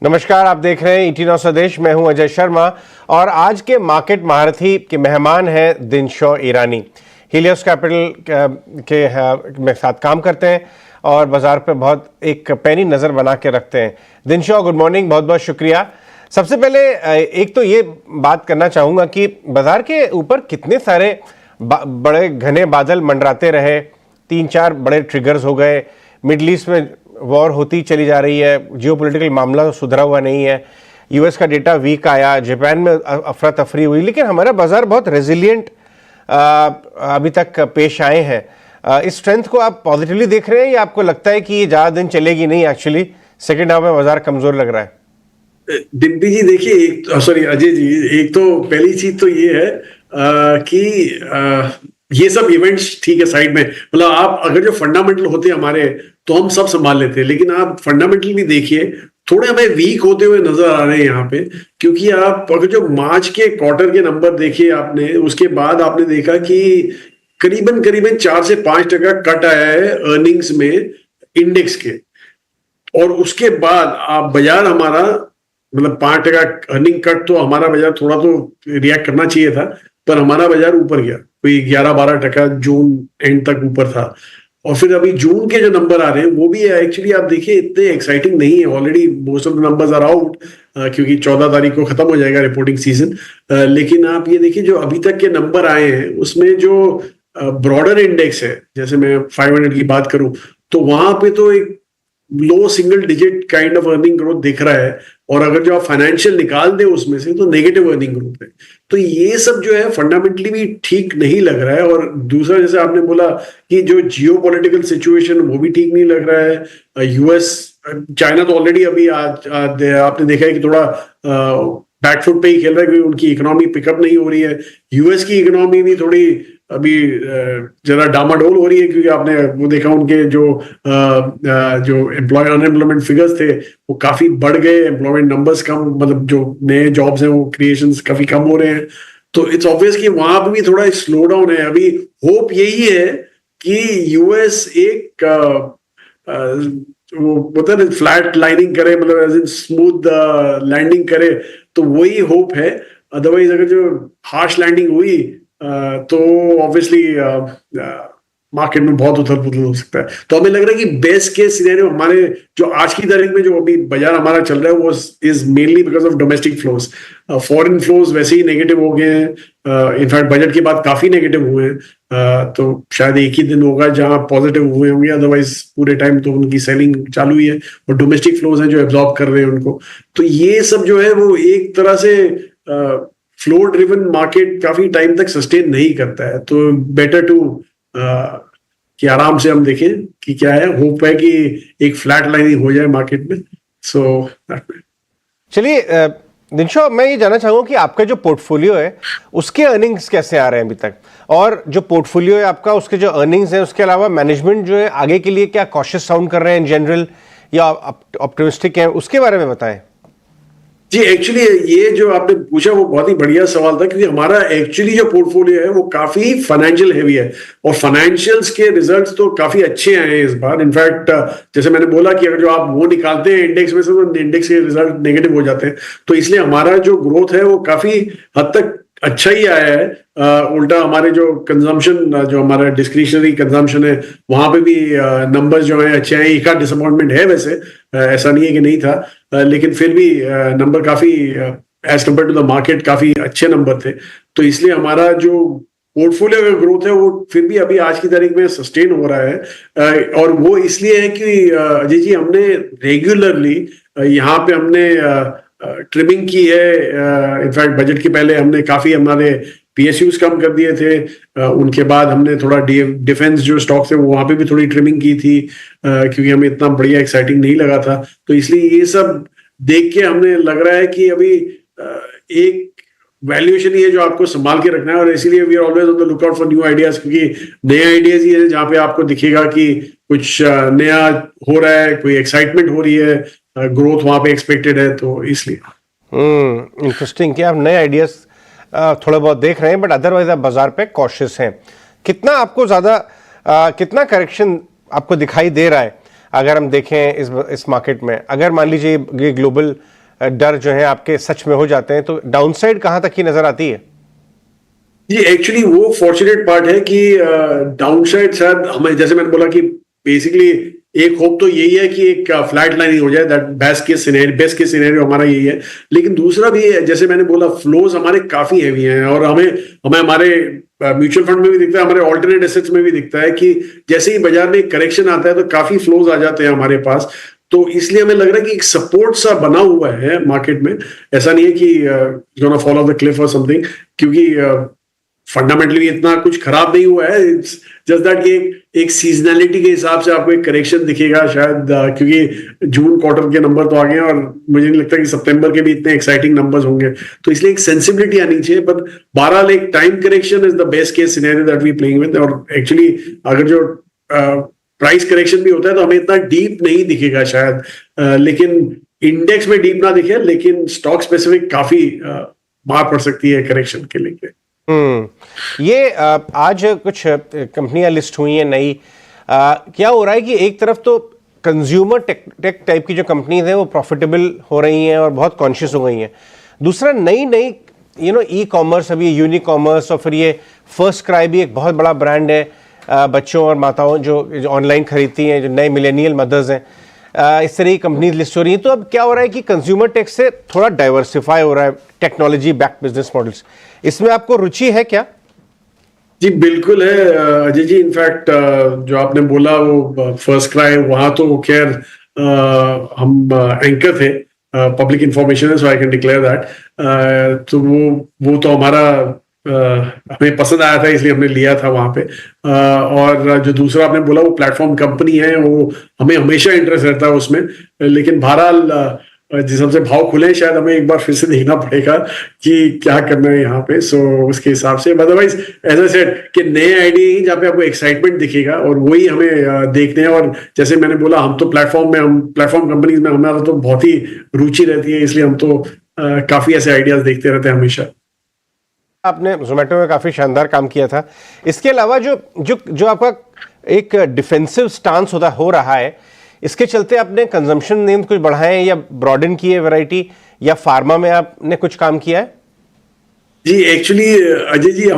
नमस्कार, आप देख रहे हैं ET9 स्वदेश। मैं हूं अजय शर्मा और आज के मार्केट महारथी के मेहमान हैं दिनशॉ ईरानी। हीलियोस कैपिटल के साथ काम करते हैं और बाजार पे बहुत एक पैनी नज़र बना के रखते हैं। दिनशॉ, गुड मॉर्निंग, बहुत बहुत शुक्रिया। सबसे पहले एक तो ये बात करना चाहूँगा कि बाजार के ऊपर कितने सारे बड़े घने बादल मंडराते रहे, 3-4 बड़े ट्रिगर्स हो गए, मिडल ईस्ट में वॉर होती चली जा रही है, जियोपॉलिटिकल मामला सुधरा हुआ नहीं है, यूएस का डेटा वीक आया, जापान में अफरा तफरी हुई, लेकिन हमारा बाजार बहुत रेजिलिएंट अभी तक पेश आए हैं। इस स्ट्रेंथ को आप पॉजिटिवली देख रहे हैं या आपको लगता है कि ये ज़्यादा दिन चलेगी नहीं? एक्चुअली सेकेंड हाफ में बाजार कमजोर लग रहा है। डिम्पी जी देखिए, सॉरी अजय जी, एक तो पहली चीज तो ये है कि ये सब इवेंट्स ठीक है साइड में, मतलब आप अगर जो फंडामेंटल होते हमारे तो हम सब संभाल लेते हैं, लेकिन आप फंडामेंटल भी देखिए थोड़े हमें वीक होते हुए नजर आ रहे हैं यहाँ पे। क्योंकि आप अगर जो मार्च के क्वार्टर के नंबर देखिए आपने, उसके बाद आपने देखा कि करीबन करीबन 4 से 5% कट आया है अर्निंग्स में इंडेक्स के, और उसके बाद आप बाजार हमारा मतलब 5% अर्निंग कट, तो हमारा बाजार थोड़ा तो रिएक्ट करना चाहिए था, पर हमारा बाजार ऊपर गया, कोई 11-12% जून एंड तक ऊपर था। और फिर अभी जून के जो नंबर आ रहे हैं वो भी एक्चुअली आप देखिए इतने एक्साइटिंग नहीं है। Already most of the numbers are out, क्योंकि 14 तारीख को खत्म हो जाएगा रिपोर्टिंग सीजन। लेकिन आप ये देखिए जो अभी तक के नंबर आए हैं उसमें जो ब्रॉडर इंडेक्स है, जैसे मैं 500 की बात करूं तो वहां पे तो एक low single digit kind of earning growth दिख रहा है, और अगर जो आप फाइनेंशियल निकाल दे उसमें से तो नेगेटिव अर्निंग ग्रोथ है। तो ये सब जो है फंडामेंटली भी ठीक नहीं लग रहा है। और दूसरा, जैसे आपने बोला कि जो जियोपॉलिटिकल सिचुएशन वो भी ठीक नहीं लग रहा है। यूएस चाइना तो ऑलरेडी अभी आज आपने देखा है कि थोड़ा बैकफुट पे ही खेल रहा है, क्योंकि उनकी इकोनॉमी पिकअप नहीं हो रही है। यूएस की इकोनॉमी भी थोड़ी अभी जरा डामाडोल हो रही है, क्योंकि आपने वो देखा उनके जो अनएम्प्लॉयमेंट फिगर्स थे वो काफी बढ़ गए, एम्प्लॉयमेंट नंबर्स कम, मतलब जो नए जॉब्स हैं वो क्रिएशंस काफी कम हो रहे हैं। तो इट्स ऑब्वियस कि वहां पे भी थोड़ा स्लो डाउन है। अभी होप यही है कि यूएस एक वो होता है फ्लैट लाइनिंग करे, मतलब एज इन स्मूथ लैंडिंग करे, तो वही होप है। अदरवाइज अगर जो हार्श लैंडिंग हुई तो ऑब्वियसली मार्केट में बहुत उथल पुथल हो सकता है। तो हमें लग रहा है कि बेस्ट केस सिनेरियो हमारे जो आज की तारीख में जो अभी बाजार हमारा चल रहा है वो is mainly because of domestic flows. Foreign flows वैसे ही नेगेटिव हो गए हैं, इनफैक्ट बजट के बाद काफी नेगेटिव हुए हैं। तो शायद एक ही दिन होगा जहां पॉजिटिव हुए होंगे, अदरवाइज पूरे टाइम तो उनकी सेलिंग चालू ही है, और डोमेस्टिक फ्लोज हैं जो एब्जॉर्ब कर रहे हैं उनको। तो ये सब जो है वो एक तरह से फ्लो ड्रिवन मार्केट काफी टाइम तक सस्टेन नहीं करता है। तो बेटर टू कि आराम से हम देखें कि क्या है। होप है कि एक फ्लैट लाइनिंग हो जाए मार्केट में। सो चलिए दिनशॉ, मैं ये जानना चाहूंगा कि आपका जो पोर्टफोलियो है उसके अर्निंग्स कैसे आ रहे हैं अभी तक, और जो पोर्टफोलियो है आपका उसके जो अर्निंग्स हैं उसके अलावा मैनेजमेंट जो है आगे के लिए क्या कॉशियस साउंड कर रहे हैं इन जनरल या ऑप्टिमिस्टिक हैं, उसके बारे में बताएं। जी, एक्चुअली ये जो आपने पूछा वो बहुत ही बढ़िया सवाल था, क्योंकि हमारा एक्चुअली जो पोर्टफोलियो है वो काफी फाइनेंशियल हेवी है, और फाइनेंशियल्स के रिजल्ट्स तो काफी अच्छे आए हैं इस बार। इनफैक्ट जैसे मैंने बोला कि अगर जो आप वो निकालते हैं इंडेक्स में से तो इंडेक्स के रिजल्ट नेगेटिव हो जाते हैं। तो इसलिए हमारा जो ग्रोथ है वो काफी हद तक अच्छा ही आया है। उल्टा हमारे जो कंजम्पशन, जो हमारा डिस्क्रिशनरी कंजम्पशन है, वहां पे भी नंबर्स जो है अच्छे हैं। एक आध डिसअपॉइंटमेंट है वैसे, ऐसा नहीं है कि नहीं था, लेकिन फिर भी नंबर काफी as compare to the market काफी अच्छे नंबर थे। तो इसलिए हमारा जो पोर्टफोलियो का ग्रोथ है वो फिर भी अभी आज की तारीख में सस्टेन हो रहा है। और वो इसलिए है कि अजय जी हमने रेगुलरली यहाँ पे हमने ट्रिमिंग की है। इनफैक्ट बजट के पहले हमने काफी हमारे पीएसयूज कम कर दिए थे। उनके बाद हमने थोड़ा डिफेंस जो स्टॉक्स है वहां पे भी थोड़ी ट्रिमिंग की थी, क्योंकि हमें इतना बढ़िया एक्साइटिंग नहीं लगा था। तो इसलिए ये सब देख के हमें लग रहा है कि अभी एक वैल्यूएशन ही है जो आपको संभाल के रखना है, और इसीलिए we are always on the lookout for new ideas, क्योंकि नए आइडियाज ही है जहाँ पे आपको दिखेगा कि कुछ नया हो रहा है, कोई एक्साइटमेंट हो रही है, ग्रोथ वहां पे एक्सपेक्टेड है। तो इसलिए इंटरेस्टिंग कि आप नए आइडियाज थोड़ा बहुत देख रहे हैं, बट अदरवाइज आप बाजार पे कॉशियस हैं। कितना आपको ज्यादा कितना करेक्शन आपको दिखाई दे रहा है अगर हम देखें इस मार्केट में, अगर मान लीजिए ये ग्लोबल डर जो है आपके सच में हो जाते हैं, तो डाउनसाइड कहां तक की नजर आती है? जी एक्चुअली वो फॉर्चुनेट पार्ट है कि डाउनसाइड शायद हमें, जैसे मैंने बोला कि बेसिकली एक होप तो यही है कि एक फ्लैट लाइनिंग हो जाए, दैट बेस्ट केस सिनेरियो हमारा यही है। लेकिन दूसरा भी है, जैसे मैंने बोला, फ्लोज हमारे काफी हैवी हैं और हमें हमें हमारे म्यूचुअल फंड में भी दिखता है, हमारे ऑल्टरनेट एसेट्स में भी दिखता है कि जैसे ही बाजार में करेक्शन आता है तो काफी फ्लोज आ जाते हैं हमारे पास। तो इसलिए हमें लग रहा है कि एक सपोर्ट सा बना हुआ है मार्केट में। ऐसा नहीं है कि gonna fall of the Cliff और समथिंग, क्योंकि फंडामेंटली इतना कुछ खराब नहीं हुआ है। इट्स जस्ट दैट कि एक सीजनैलिटी के हिसाब से आपको एक करेक्शन दिखेगा शायद, क्योंकि जून क्वार्टर के नंबर तो आ गए हैं और मुझे नहीं लगता कि सितंबर के भी इतने एक्साइटिंग नंबर्स होंगे। तो इसलिए एक सेंसिबिलिटी आनी चाहिए। बट बहरहाल एक time correction is the best case scenario that we playing with. और एक्चुअली अगर जो प्राइस करेक्शन भी होता है तो हमें इतना डीप नहीं दिखेगा शायद, लेकिन इंडेक्स में डीप ना दिखे, लेकिन स्टॉक स्पेसिफिक काफी मार पड़ सकती है करेक्शन के लेके। ये आज कुछ कंपनियां लिस्ट हुई हैं नई। क्या हो रहा है कि एक तरफ तो कंज्यूमर टेक टाइप की जो कंपनीज हैं वो प्रॉफिटेबल हो रही हैं और बहुत कॉन्शियस हो गई हैं। दूसरा नई ई कॉमर्स, अभी यूनिकॉमर्स, और फिर ये फर्स्ट क्राई भी एक बहुत बड़ा ब्रांड है बच्चों और माताओं जो ऑनलाइन खरीदती हैं, जो नए मिलेनियल मदर्स हैं। इस तरह की कंपनीज लिस्ट हो रही हैं। तो अब क्या हो रहा है कि कंज्यूमर टेक से थोड़ा डाइवर्सिफाई हो रहा है टेक्नोलॉजी बैक बिजनेस मॉडल्स। इसमें आपको रुचि है क्या? जी बिल्कुल है अजय जी। इनफैक्ट जो आपने बोला वो फर्स्ट क्राई, वहां तो खैर हम एंकर थे, पब्लिक इंफॉर्मेशन है, सो आई कैन डिक्लेयर दैट। तो वो तो हमारा हमें पसंद आया था, इसलिए हमने लिया था वहां पे। और जो दूसरा आपने बोला वो प्लेटफॉर्म कंपनी है, वो हमें हमेशा इंटरेस्ट रहता है उसमें। लेकिन बहरहाल जिस हमसे भाव खुले, शायद हमें एक बार फिर से देखना पड़ेगा कि क्या करना है यहाँ पे। सो उसके हिसाब से, अदरवाइज ऐसा सेट कि नए आइडिया ही जहाँ पे आपको एक्साइटमेंट दिखेगा और वही हमें देखते हैं। और जैसे मैंने बोला, हम तो प्लेटफॉर्म कंपनीज में हमारा तो बहुत ही रुचि रहती है, इसलिए हम तो काफी ऐसे आइडियाज देखते रहते हैं हमेशा। आपने जोमेटो में काफी शानदार काम किया था। इसके अलावा जो आपका एक डिफेंसिव स्टांस हो रहा है, इसके चलते आपने कंजम्पशन नेम कुछ बढ़ाए या ब्रॉडन किए वैरायटी, या फार्मा में आपने कुछ काम किया है? जी एक्चुअली अजय जी,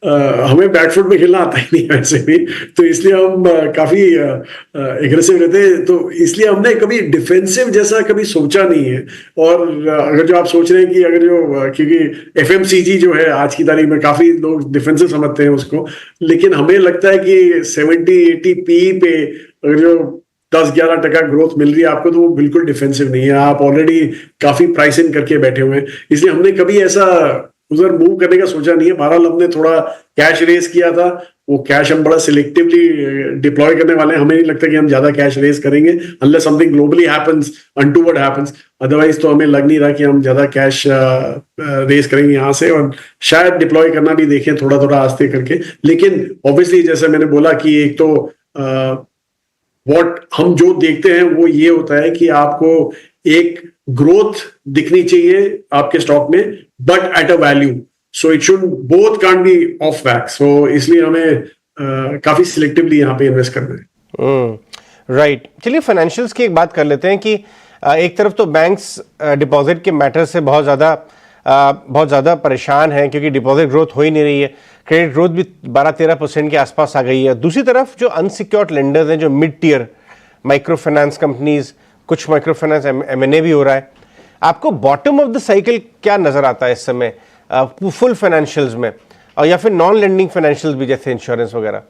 हमें बैकफुट में खेलना आता ही नहीं वैसे भी, तो इसलिए हम काफी एग्रेसिव रहते हैं। तो इसलिए हमने कभी डिफेंसिव जैसा कभी सोचा नहीं है। और अगर जो आप सोच रहे हैं कि अगर क्योंकि एफएमसीजी जो है आज की तारीख में काफी लोग डिफेंसिव समझते हैं उसको, लेकिन हमें लगता है कि 70-80 पी पे अगर जो 10-11% ग्रोथ मिल रही है आपको, तो वो बिल्कुल डिफेंसिव नहीं है। आप ऑलरेडी काफी प्राइस इन करके बैठे हुए हैं, इसलिए हमने कभी ऐसा उधर मूव करने का सोचा नहीं है। बहरहाल हमने थोड़ा कैश रेज किया था, वो कैश हम बड़ा सिलेक्टिवली डिप्लॉय करने वाले हैं। हमें नहीं लगता कि हम ज्यादा कैश रेज करेंगे unless something globally happens, untoward happens. Otherwise तो हमें लग नहीं रहा कि हम ज्यादा कैश रेज करेंगे यहाँ से, और शायद डिप्लॉय करना भी देखें थोड़ा थोड़ा आस्ते करके। लेकिन ऑब्वियसली जैसे मैंने बोला कि एक तो व्हाट हम जो देखते हैं वो ये होता है कि आपको एक ग्रोथ दिखनी चाहिए आपके स्टॉक में, but at a value. So it should both can't be of whack. So इसलिए हमें काफी सिलेक्टिवली यहाँ पे इन्वेस्ट करना है। राइट। चलिए फाइनेंशियल्स की एक बात कर लेते हैं कि एक तरफ तो बैंक्स डिपॉजिट के मैटर से बहुत ज़्यादा परेशान हैं, क्योंकि डिपॉजिट ग्रोथ हो ही नहीं रही है। क्रेडिट ग्रोथ भी 12-13% के आसपास आ गई है। दूसरी तरफ जो अनसिक्योर्ड लेंडर्स हैं, जो mid tier micro finance companies, कुछ माइक्रो फाइनेंस M&A भी हो रहा है। आपको बॉटम ऑफ द साइकिल क्या नजर आता है इस समय फुल फाइनेंशियल्स में, और या फिर नॉन लेंडिंग फाइनेंशियल्स भी, जैसे इंश्योरेंस वगैरह?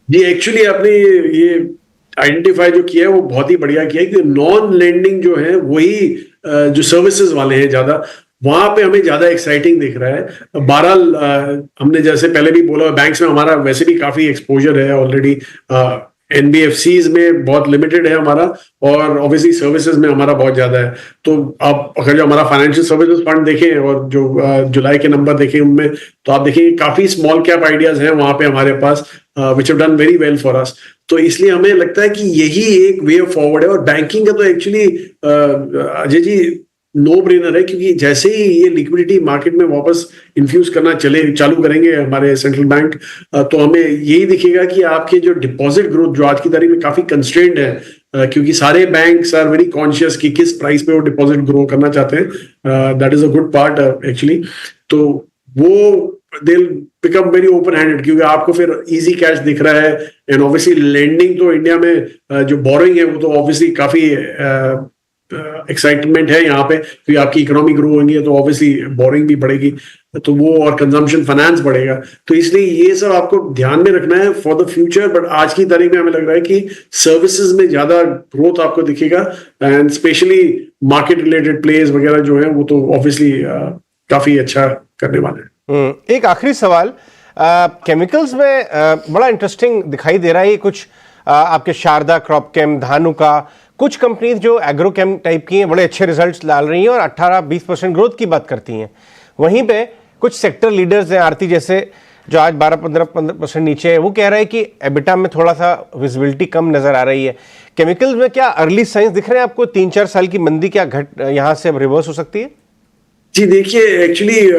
जी एक्चुअली आपने ये आइडेंटिफाई जो किया है वो बहुत ही बढ़िया किया है कि नॉन लेंडिंग जो है वही जो सर्विसेज वाले हैं ज्यादा, वहां पे हमें ज्यादा एक्साइटिंग दिख रहा है। बहरहाल हमने जैसे पहले भी बोला, बैंक्स में हमारा वैसे भी काफी एक्सपोजर है ऑलरेडी। एनबीएफसीज में बहुत लिमिटेड है हमारा, और ऑब्वियसली सर्विसेज में हमारा बहुत ज्यादा है। तो आप अगर जो हमारा फाइनेंशियल सर्विसेज फंड देखें और जो जुलाई के नंबर देखें उनमें, तो आप देखेंगे काफी स्मॉल कैप आइडियाज हैं वहां पे हमारे पास, which have done very well for us. तो इसलिए हमें लगता है कि यही एक वे फॉरवर्ड है। और बैंकिंग का तो actually Ajay ji no brainer है, क्योंकि जैसे ही ये लिक्विडिटी मार्केट में वापस इन्फ्यूज करना चालू करेंगे हमारे सेंट्रल बैंक, तो हमें यही दिखेगा कि आपके जो डिपॉजिट ग्रोथ जो आज की तारीख में काफी कंस्ट्रेंड है, क्योंकि सारे बैंक्स आर वेरी कॉन्शियस कि किस प्राइस पे वो डिपॉजिट ग्रो करना चाहते हैं। That is a good part actually. तो वो they become very open handed, क्योंकि आपको फिर इजी कैश दिख रहा है। एंड ऑब्वियसली लेंडिंग तो इंडिया में जो बोरोइंग है वो तो ऑब्वियसली काफी एक्साइटमेंट है यहाँ पे, क्योंकि आपकी इकोनॉमी ग्रो होंगी तो ऑब्वियसली बोरिंग भी बढ़ेगी, तो वो और कंजम्पशन फाइनेंस बढ़ेगा। तो इसलिए ये सब आपको ध्यान में रखना है फॉर द फ्यूचर। बट आज की तारीख में हमें लग रहा है कि सर्विसेज में ज्यादा ग्रोथ आपको दिखेगा, and specially market related players वगैरह जो है वो तो ऑब्वियसली काफी अच्छा करने वाले हैं। एक आखिरी सवाल, केमिकल्स में बड़ा इंटरेस्टिंग दिखाई दे रहा है कुछ आपके शारदा क्रॉपकेम, धानुका, कुछ कंपनीज जो एग्रोकेम टाइप की हैं बड़े अच्छे रिजल्ट्स ला रही हैं और 18-20% ग्रोथ की बात करती हैं। वहीं पे कुछ सेक्टर लीडर्स हैं, आरती जैसे, जो आज 12-15% नीचे है, वो कह रहे हैं कि एबिटा में थोड़ा सा विजिबिलिटी कम नजर आ रही है। केमिकल्स में क्या अर्ली साइंस दिख रहे हैं आपको? 3-4 साल की मंदी क्या यहां से रिवर्स हो सकती है? जी देखिए, एक्चुअली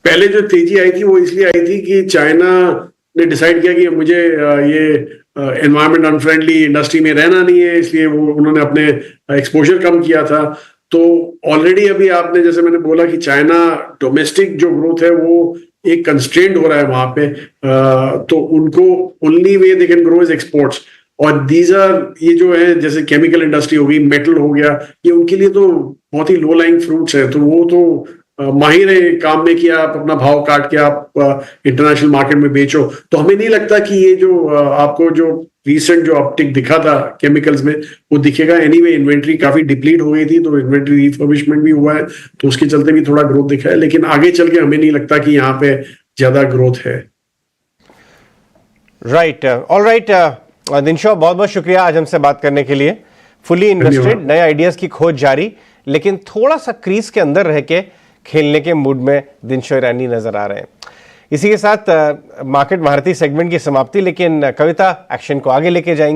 पहले जो तेजी आई थी वो इसलिए आई थी कि चाइना ने डिसाइड किया कि मुझे ये एनवायरमेंट अनफ्रेंडली इंडस्ट्री में रहना नहीं है, इसलिए वो उन्होंने अपने एक्सपोजर कम किया था। तो ऑलरेडी अभी आपने जैसे मैंने बोला कि चाइना डोमेस्टिक जो ग्रोथ है वो एक कंस्ट्रेंट हो रहा है वहां पे, तो उनको only way they can grow is exports. और दीज आर, ये जो है जैसे केमिकल इंडस्ट्री हो गई, मेटल हो गया, ये उनके लिए तो बहुत ही लो लाइंग फ्रूट्स है। तो वो तो माहिर है काम में कि आप अपना भाव काट के आप इंटरनेशनल मार्केट में बेचो। तो हमें नहीं लगता कि ये जो आपको जो रिसेंट जो अपटिक दिखा था केमिकल्स में वो दिखेगा। एनीवे इन्वेंट्री काफी डिप्लीट हो गई थी, तो इन्वेंट्री रिफर्बिशमेंट भी हुआ है, तो उसके चलते भी थोड़ा ग्रोथ दिखा है। लेकिन आगे चल के हमें नहीं लगता कि यहाँ पे ज्यादा ग्रोथ है। राइट, ऑल राइट दिनशॉ, बहुत बहुत शुक्रिया आज हमसे बात करने के लिए। फुली इन्वेस्टेड, नए आइडियाज की खोज जारी, लेकिन थोड़ा सा क्रीज के अंदर रह के खेलने के मूड में दिनशॉ ईरानी नजर आ रहे हैं। इसी के साथ मार्केट महारथी सेगमेंट की समाप्ति, लेकिन कविता एक्शन को आगे लेके जाएंगे।